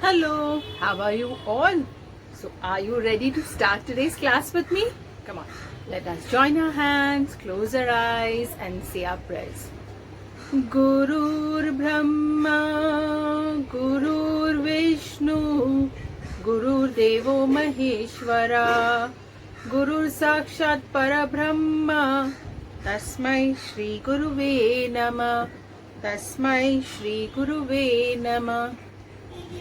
Hello, how are you all? So, are you ready to start today's class with me? Come on, let us join our hands, close our eyes, and say our prayers. Gurur Brahma, Gurur Vishnu, Gurur Devo Maheshwara, Gurur Sakshat Parabrahma, Tasmai Shri Guruve Namah, Tasmai Shri Guruve Namah.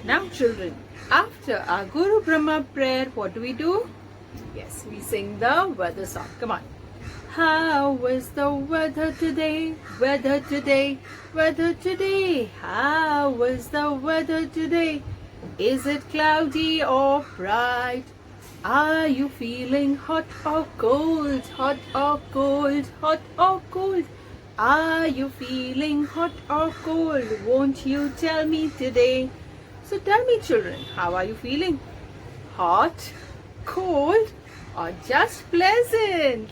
Now children, after our Guru Brahma prayer, what do? Yes, we sing the weather song. Come on. How is the weather today? Weather today, weather today. How is the weather today? Is it cloudy or bright? Are you feeling hot or cold? Hot or cold? Hot or cold? Are you feeling hot or cold? Won't you tell me today? So tell me children, how are you feeling? Hot, cold, or just pleasant?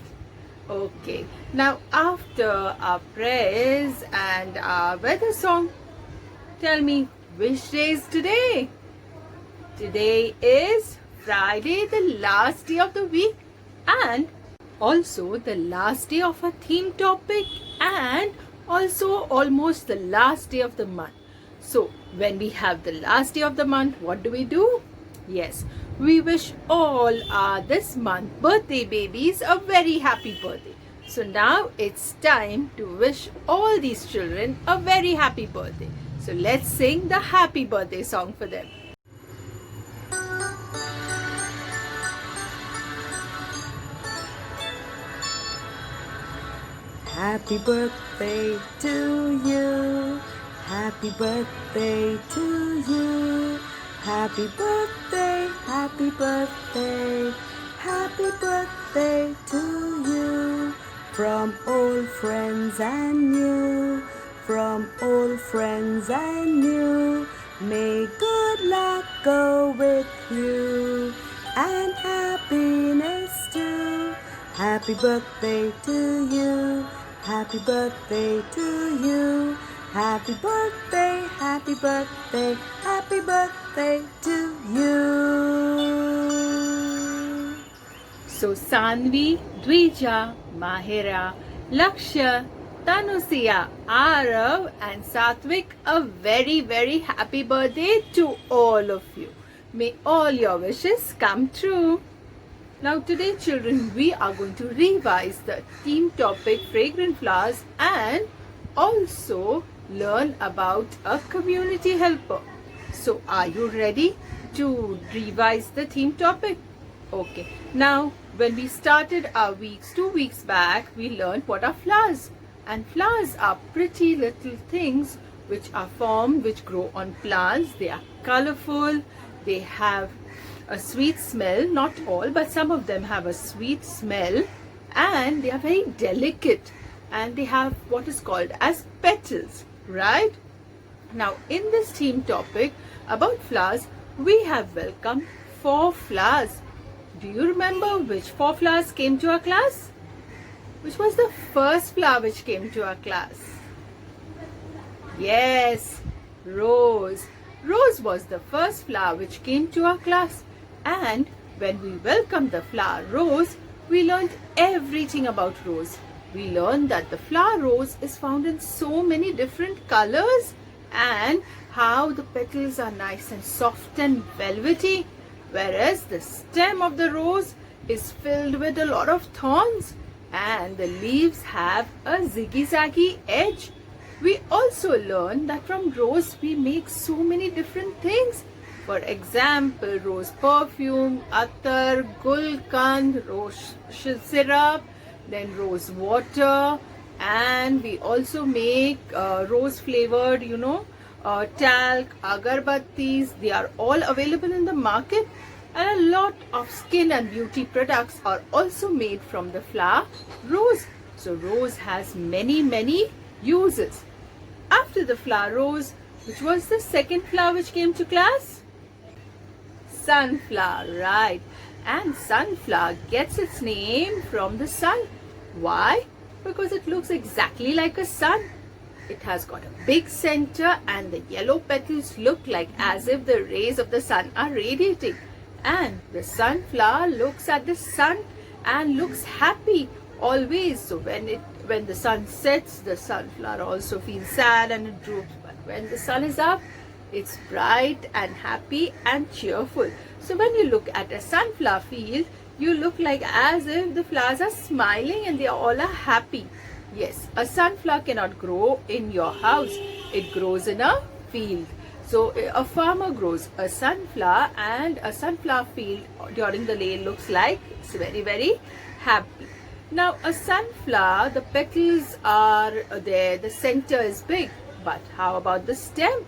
Okay, now after our prayers and our weather song, tell me which day is today? Today is Friday, the last day of the week, and also the last day of our theme topic, and also almost the last day of the month. So, when we have the last day of the month, what do? Yes, we wish all this month birthday babies a very happy birthday. So now it's time to wish all these children a very happy birthday. So let's sing the happy birthday song for them. Happy birthday to you. Happy birthday to you. Happy birthday, happy birthday. Happy birthday to you. From old friends and new. From old friends and new. May good luck go with you. And happiness too. Happy birthday to you. Happy birthday to you. Happy birthday, happy birthday, happy birthday to you. So Sanvi, Dvija, Mahira, Lakshya, Tanusia, Arav and Satvik, a very very happy birthday to all of you. May all your wishes come true. Now today children, we are going to revise the theme topic fragrant flowers and also learn about a community helper. So are you ready to revise the theme topic? Okay. Now when we started our weeks 2 weeks back, we learned what are flowers. And flowers are pretty little things which are formed, which grow on plants. They are colorful. They have a sweet smell. Not all, but some of them have a sweet smell. And they are very delicate. And they have what is called as petals. Right? Now in this theme topic about flowers, we have welcomed 4 flowers. Do you remember which 4 flowers came to our class? Which was the first flower which came to our class? Yes, rose. Rose was the first flower which came to our class. And when we welcomed the flower rose, we learned everything about rose. We learned that the flower rose is found in so many different colors and how the petals are nice and soft and velvety, whereas the stem of the rose is filled with a lot of thorns and the leaves have a ziggy-zaggy edge. We also learned that from rose we make so many different things. For example, rose perfume, attar, gulkand, rose syrup, then rose water, and we also make rose flavored talc, agarbattis. They are all available in the market, and a lot of skin and beauty products are also made from the flower rose. So rose has many uses. After the flower rose, which was the second flower which came to class? Sunflower, right? And sunflower gets its name from the sun. Why? Because it looks exactly like a sun. It has got a big center and the yellow petals look like as if the rays of the sun are radiating. And the sunflower looks at the sun and looks happy always. So when the sun sets, the sunflower also feels sad and it droops. But when the sun is up, it's bright and happy and cheerful. So when you look at a sunflower field, you look like as if the flowers are smiling and they all are happy. Yes, a sunflower cannot grow in your house. It grows in a field. So a farmer grows a sunflower, and a sunflower field during the day looks like it's very, very happy. Now a sunflower, the petals are there, the center is big. But how about the stem?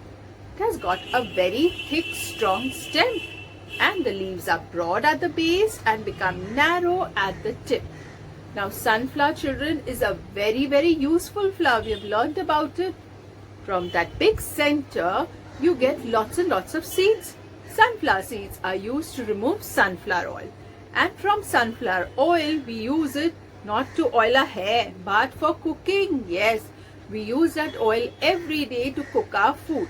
It has got a very thick, strong stem. And the leaves are broad at the base and become narrow at the tip. Now sunflower, children, is a very, very useful flower. We have learned about it. From that big center, you get lots and lots of seeds. Sunflower seeds are used to remove sunflower oil. And from sunflower oil, we use it not to oil our hair, but for cooking. Yes, we use that oil every day to cook our food.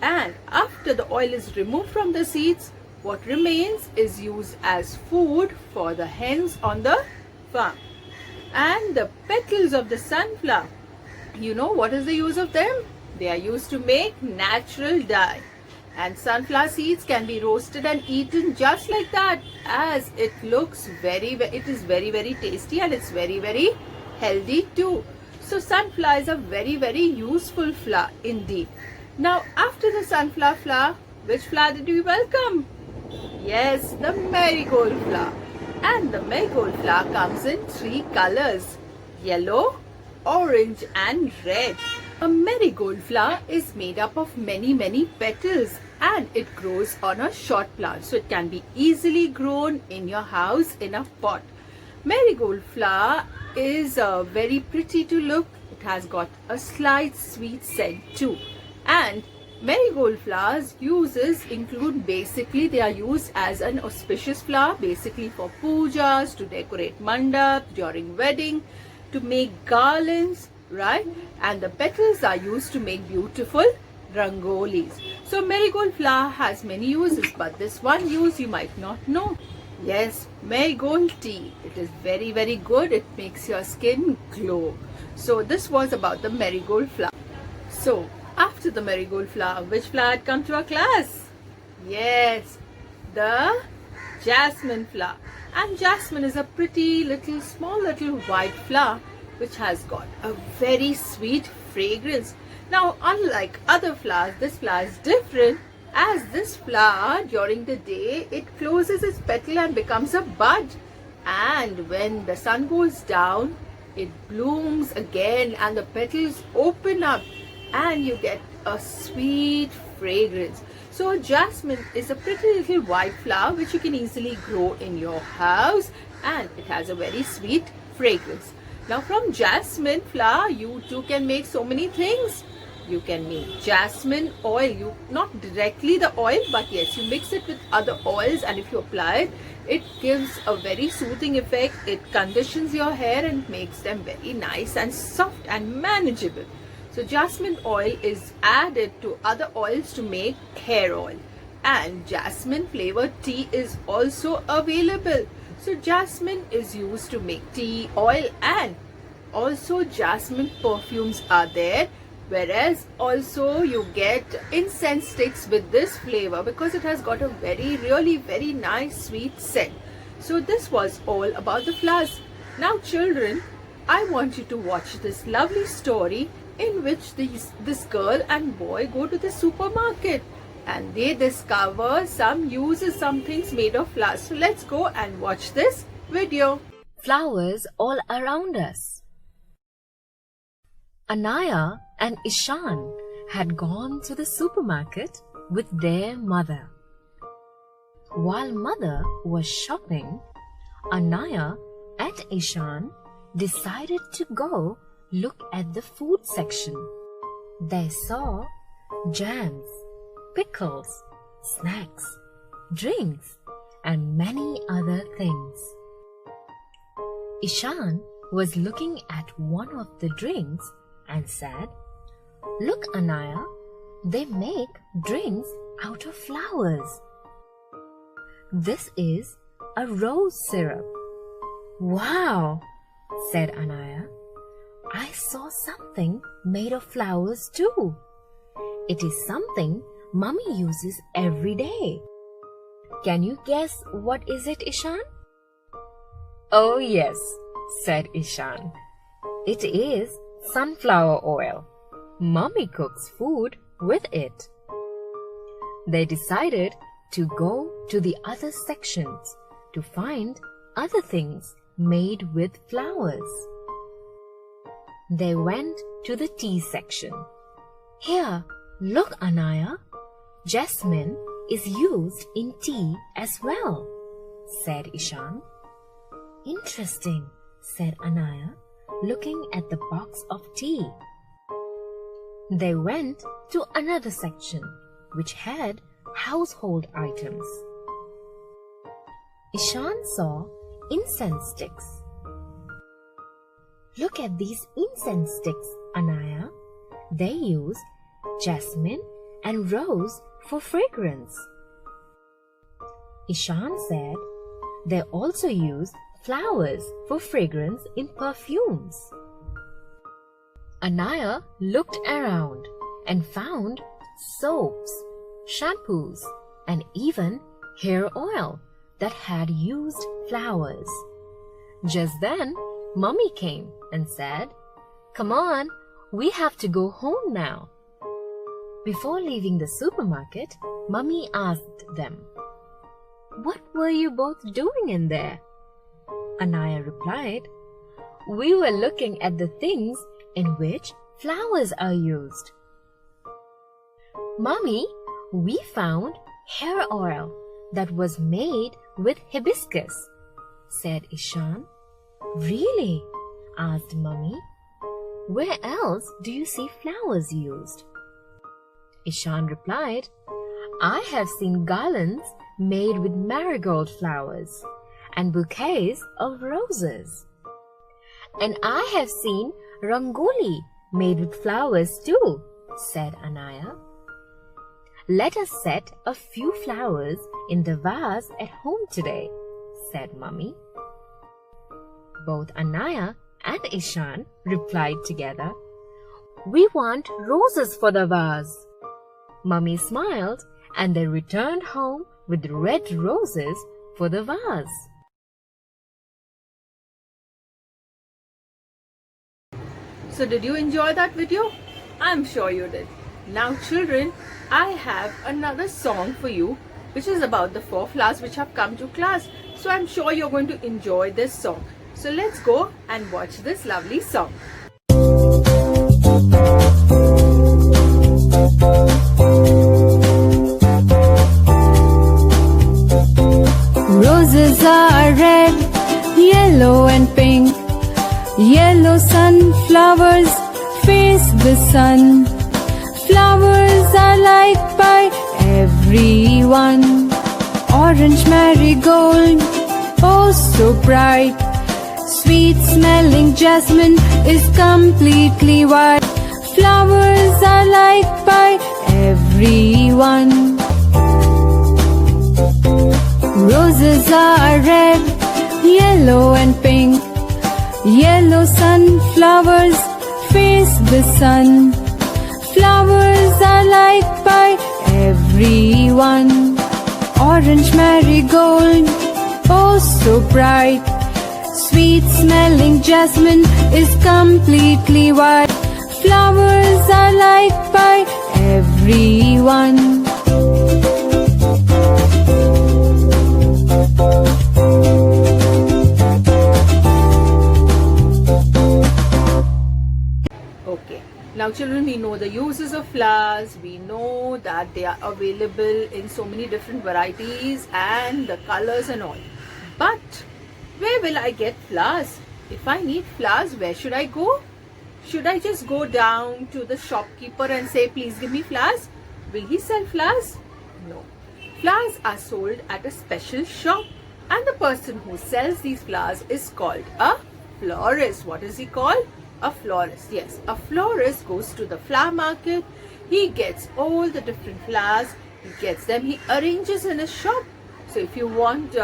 And after the oil is removed from the seeds, what remains is used as food for the hens on the farm. And the petals of the sunflower, you know what is the use of them? They are used to make natural dye. And sunflower seeds can be roasted and eaten just like that, as it looks it is very, very tasty, and it's very, very healthy too. So sunflower is a very, very useful flower indeed. Now after the sunflower flower, which flower did we welcome? Yes, the marigold flower. And the marigold flower comes in 3 colors: yellow, orange and red. A marigold flower is made up of many, many petals, and it grows on a short plant, so it can be easily grown in your house in a pot. Marigold flower is very pretty to look. It has got a slight sweet scent too. And marigold flowers uses include, basically they are used as an auspicious flower, basically for pujas, to decorate mandap during wedding, to make garlands, right? And the petals are used to make beautiful rangolis. So marigold flower has many uses, but this one use you might not know. Yes, marigold tea. It is very, very good. It makes your skin glow. So this was about the marigold flower. So after the marigold flower, which flower had come to our class? Yes, the jasmine flower. And jasmine is a pretty little, small little white flower which has got a very sweet fragrance. Now, unlike other flowers, this flower is different, as this flower during the day, it closes its petal and becomes a bud. And when the sun goes down, it blooms again and the petals open up and you get a sweet fragrance. So jasmine is a pretty little white flower which you can easily grow in your house, and it has a very sweet fragrance. Now from jasmine flower, you too can make so many things. You can make jasmine oil, not directly the oil, but yes, you mix it with other oils, and if you apply it, it gives a very soothing effect. It conditions your hair and makes them very nice and soft and manageable. So jasmine oil is added to other oils to make hair oil, and jasmine flavored tea is also available. So jasmine is used to make tea, oil, and also jasmine perfumes are there. Whereas also you get incense sticks with this flavor because it has got a really very nice sweet scent. So this was all about the flowers. Now children, I want you to watch this lovely story in which this girl and boy go to the supermarket and they discover some things made of flowers. So let's go and watch this video. Flowers all around us. Anaya and Ishan had gone to the supermarket with their mother. While mother was shopping, Anaya and Ishan decided to go look at the food section. They saw jams, pickles, snacks, drinks, and many other things. Ishan was looking at one of the drinks and said, Look, Anaya, they make drinks out of flowers. This is a rose syrup. Wow, said Anaya. I saw something made of flowers too. It is something Mummy uses every day. Can you guess what is it, Ishan? Oh yes, said Ishan. It is sunflower oil. Mummy cooks food with it. They decided to go to the other sections to find other things made with flowers. They went to the tea section. Here, look, Anaya. Jasmine is used in tea as well, said Ishan. Interesting, said Anaya, looking at the box of tea. They went to another section, which had household items. Ishan saw incense sticks. Look at these incense sticks, Anaya. They use jasmine and rose for fragrance. Ishan said they also use flowers for fragrance in perfumes. Anaya looked around and found soaps, shampoos, and even hair oil that had used flowers. Just then, Mummy came and said, "Come on, we have to go home now." Before leaving the supermarket, Mummy asked them, "What were you both doing in there?" Anaya replied, "We were looking at the things in which flowers are used." "Mummy, we found hair oil that was made with hibiscus," said Ishan. "Really?" asked Mummy. "Where else do you see flowers used?" Ishan replied, "I have seen garlands made with marigold flowers and bouquets of roses. And I have seen rangoli made with flowers too," said Anaya. "Let us set a few flowers in the vase at home today," said Mummy. Both Anaya and Ishan replied together, "We want roses for the vase." Mummy smiled and they returned home with red roses for the vase. So did you enjoy that video? I'm sure you did. Now children, I have another song for you which is about the 4 flowers which have come to class. So I'm sure you're going to enjoy this song. So let's go and watch this lovely song. Roses are red, yellow and pink. Yellow sunflowers face the sun. Flowers are liked by everyone. Orange marigold, oh so bright. Sweet smelling jasmine is completely white. Flowers are liked by everyone. Roses are red, yellow and pink. Yellow sunflowers face the sun. Flowers are liked by everyone. Orange marigold, oh so bright. Sweet smelling jasmine is completely white. Flowers are liked by everyone. Okay, now children, we know the uses of flowers. We know that they are available in so many different varieties and the colors and all. But where will I get flowers? If I need flowers, where should I go? Should I just go down to the shopkeeper and say, "Please give me flowers"? Will he sell flowers? No. Flowers are sold at a special shop, and the person who sells these flowers is called a florist. What is he called? A florist, yes. A florist goes to the flower market. He gets all the different flowers. He gets them. He arranges in his shop. So if you want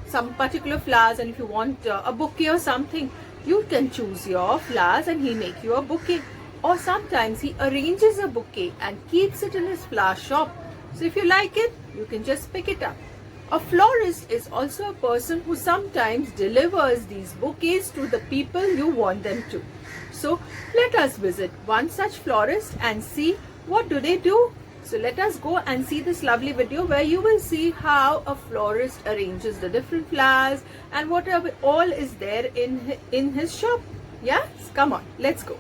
some particular flowers and if you want a bouquet or something, you can choose your flowers and he make you a bouquet. Or sometimes he arranges a bouquet and keeps it in his flower shop. So if you like it, you can just pick it up. A florist is also a person who sometimes delivers these bouquets to the people you want them to. So let us visit one such florist and see what do they do. So let us go and see this lovely video where you will see how a florist arranges the different flowers and whatever all is there in his shop. Yes, come on, let's go.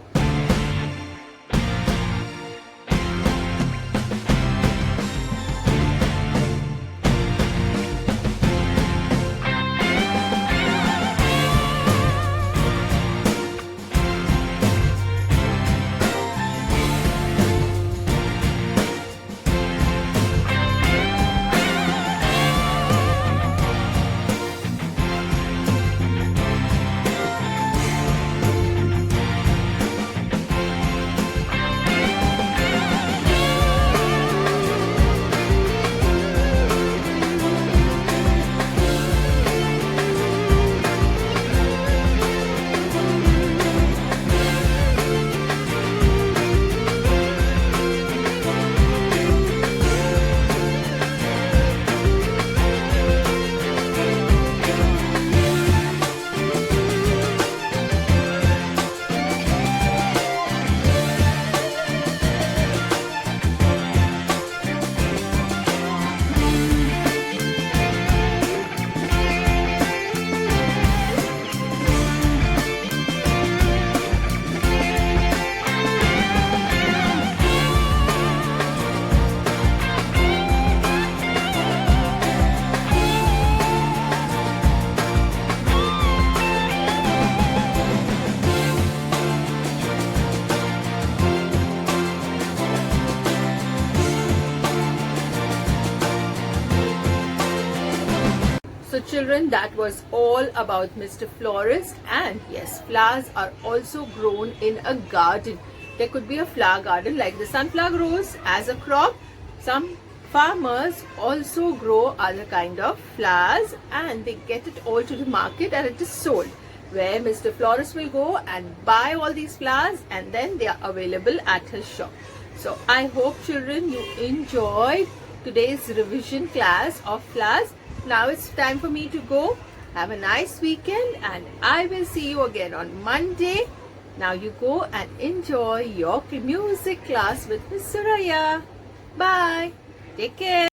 So children, that was all about Mr. Florist. And yes, flowers are also grown in a garden. There could be a flower garden like the sunflower grows as a crop. Some farmers also grow other kind of flowers and they get it all to the market and it is sold, where Mr. Florist will go and buy all these flowers and then they are available at his shop. So I hope children you enjoyed today's revision class of flowers. Now it's time for me to go. Have a nice weekend and I will see you again on Monday. Now you go and enjoy your music class with Miss Suraya. Bye. Take care.